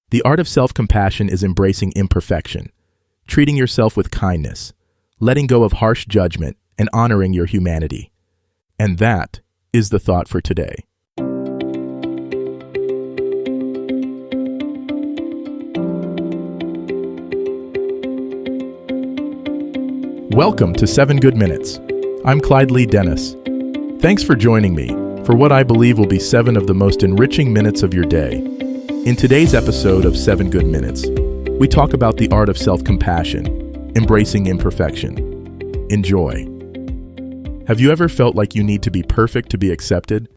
The art of self-compassion is embracing imperfection, treating yourself with kindness, letting go of harsh judgment, and honoring your humanity. And that is the thought for today. Welcome to 7 Good Minutes. I'm Clyde Lee Dennis. Thanks for joining me for what I believe will be 7 of the most enriching minutes of your day. In today's episode of 7 Good Minutes, we talk about the art of self-compassion, embracing imperfection. Enjoy. Have you ever felt like you need to be perfect to be accepted?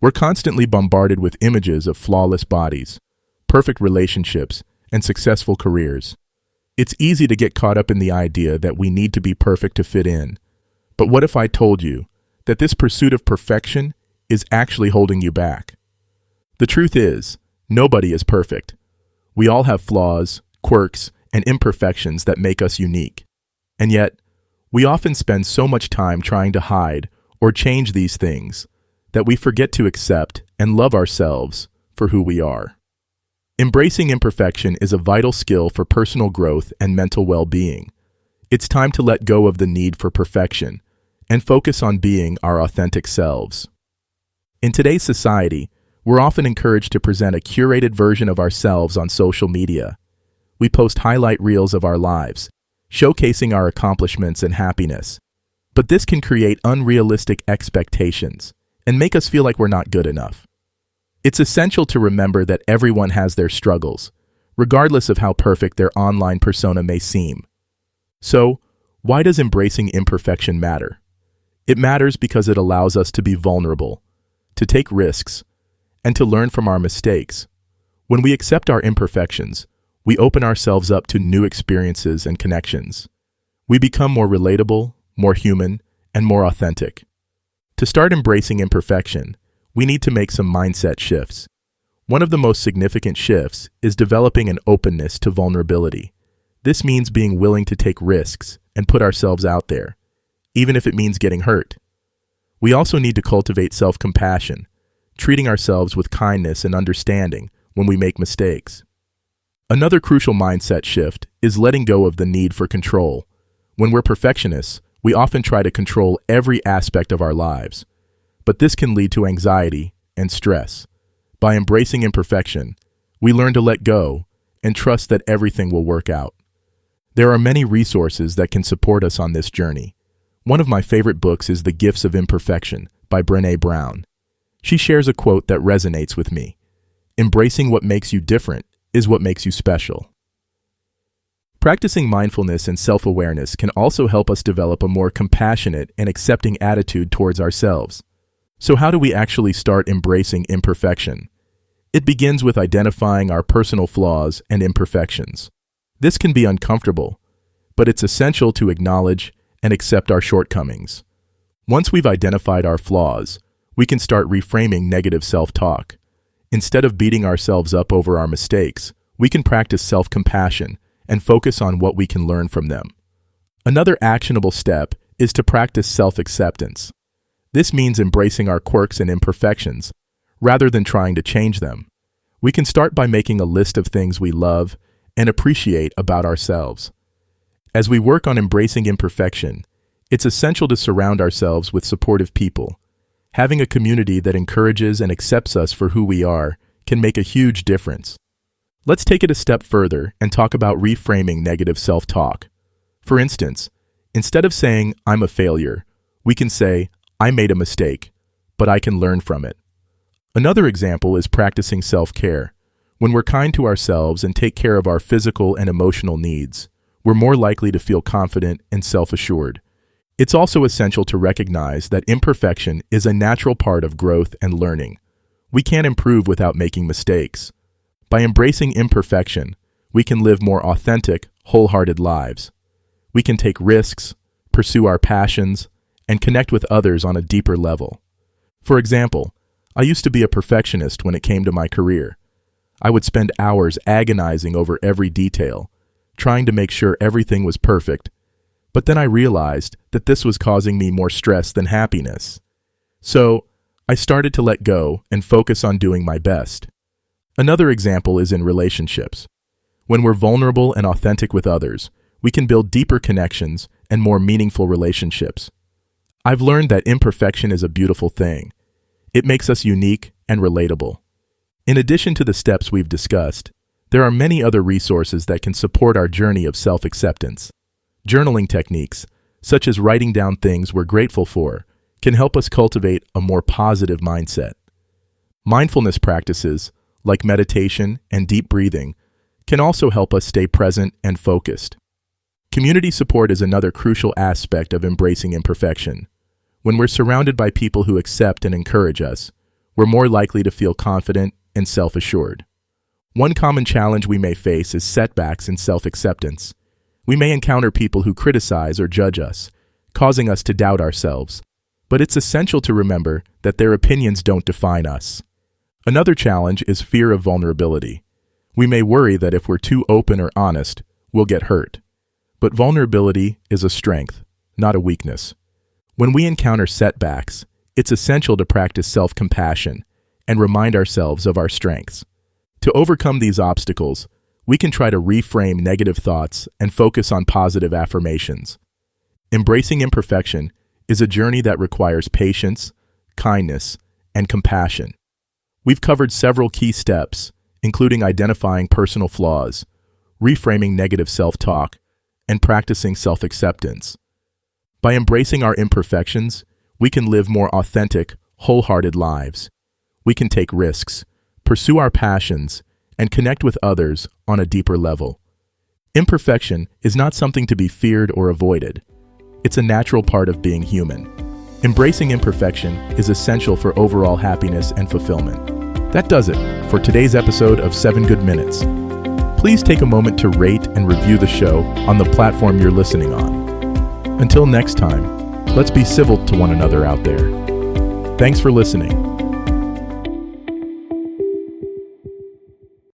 We're constantly bombarded with images of flawless bodies, perfect relationships, and successful careers. It's easy to get caught up in the idea that we need to be perfect to fit in. But what if I told you that this pursuit of perfection is actually holding you back? The truth is, nobody is perfect. We all have flaws, quirks, and imperfections that make us unique. And yet, we often spend so much time trying to hide or change these things that we forget to accept and love ourselves for who we are. Embracing imperfection is a vital skill for personal growth and mental well-being. It's time to let go of the need for perfection and focus on being our authentic selves. In today's society, we're often encouraged to present a curated version of ourselves on social media. We post highlight reels of our lives, showcasing our accomplishments and happiness. But this can create unrealistic expectations and make us feel like we're not good enough. It's essential to remember that everyone has their struggles, regardless of how perfect their online persona may seem. So, why does embracing imperfection matter? It matters because it allows us to be vulnerable, to take risks, and to learn from our mistakes. When we accept our imperfections, we open ourselves up to new experiences and connections. We become more relatable, more human, and more authentic. To start embracing imperfection, we need to make some mindset shifts. One of the most significant shifts is developing an openness to vulnerability. This means being willing to take risks and put ourselves out there, even if it means getting hurt. We also need to cultivate self-compassion, treating ourselves with kindness and understanding when we make mistakes. Another crucial mindset shift is letting go of the need for control. When we're perfectionists, we often try to control every aspect of our lives. But this can lead to anxiety and stress. By embracing imperfection, we learn to let go and trust that everything will work out. There are many resources that can support us on this journey. One of my favorite books is The Gifts of Imperfection by Brené Brown. She shares a quote that resonates with me. Embracing what makes you different is what makes you special. Practicing mindfulness and self-awareness can also help us develop a more compassionate and accepting attitude towards ourselves. So how do we actually start embracing imperfection? It begins with identifying our personal flaws and imperfections. This can be uncomfortable, but it's essential to acknowledge and accept our shortcomings. Once we've identified our flaws, we can start reframing negative self-talk. Instead of beating ourselves up over our mistakes, we can practice self-compassion and focus on what we can learn from them. Another actionable step is to practice self-acceptance. This means embracing our quirks and imperfections, rather than trying to change them. We can start by making a list of things we love and appreciate about ourselves. As we work on embracing imperfection, it's essential to surround ourselves with supportive people. Having a community that encourages and accepts us for who we are can make a huge difference. Let's take it a step further and talk about reframing negative self-talk. For instance, instead of saying, "I'm a failure," we can say, "I made a mistake, but I can learn from it." Another example is practicing self-care. When we're kind to ourselves and take care of our physical and emotional needs, we're more likely to feel confident and self-assured. It's also essential to recognize that imperfection is a natural part of growth and learning. We can't improve without making mistakes. By embracing imperfection, we can live more authentic, wholehearted lives. We can take risks, pursue our passions, and connect with others on a deeper level. For example, I used to be a perfectionist when it came to my career. I would spend hours agonizing over every detail, trying to make sure everything was perfect, but then I realized that this was causing me more stress than happiness. So, I started to let go and focus on doing my best. Another example is in relationships. When we're vulnerable and authentic with others, we can build deeper connections and more meaningful relationships. I've learned that imperfection is a beautiful thing. It makes us unique and relatable. In addition to the steps we've discussed, there are many other resources that can support our journey of self-acceptance. Journaling techniques, such as writing down things we're grateful for, can help us cultivate a more positive mindset. Mindfulness practices, like meditation and deep breathing, can also help us stay present and focused. Community support is another crucial aspect of embracing imperfection. When we're surrounded by people who accept and encourage us, we're more likely to feel confident and self-assured. One common challenge we may face is setbacks in self-acceptance. We may encounter people who criticize or judge us, causing us to doubt ourselves. But it's essential to remember that their opinions don't define us. Another challenge is fear of vulnerability. We may worry that if we're too open or honest, we'll get hurt. But vulnerability is a strength, not a weakness. When we encounter setbacks, it's essential to practice self-compassion and remind ourselves of our strengths. To overcome these obstacles, we can try to reframe negative thoughts and focus on positive affirmations. Embracing imperfection is a journey that requires patience, kindness, and compassion. We've covered several key steps, including identifying personal flaws, reframing negative self-talk, and practicing self-acceptance. By embracing our imperfections, we can live more authentic, wholehearted lives. We can take risks, pursue our passions, and connect with others on a deeper level. Imperfection is not something to be feared or avoided. It's a natural part of being human. Embracing imperfection is essential for overall happiness and fulfillment. That does it for today's episode of 7 Good Minutes. Please take a moment to rate and review the show on the platform you're listening on. Until next time, let's be civil to one another out there. Thanks for listening.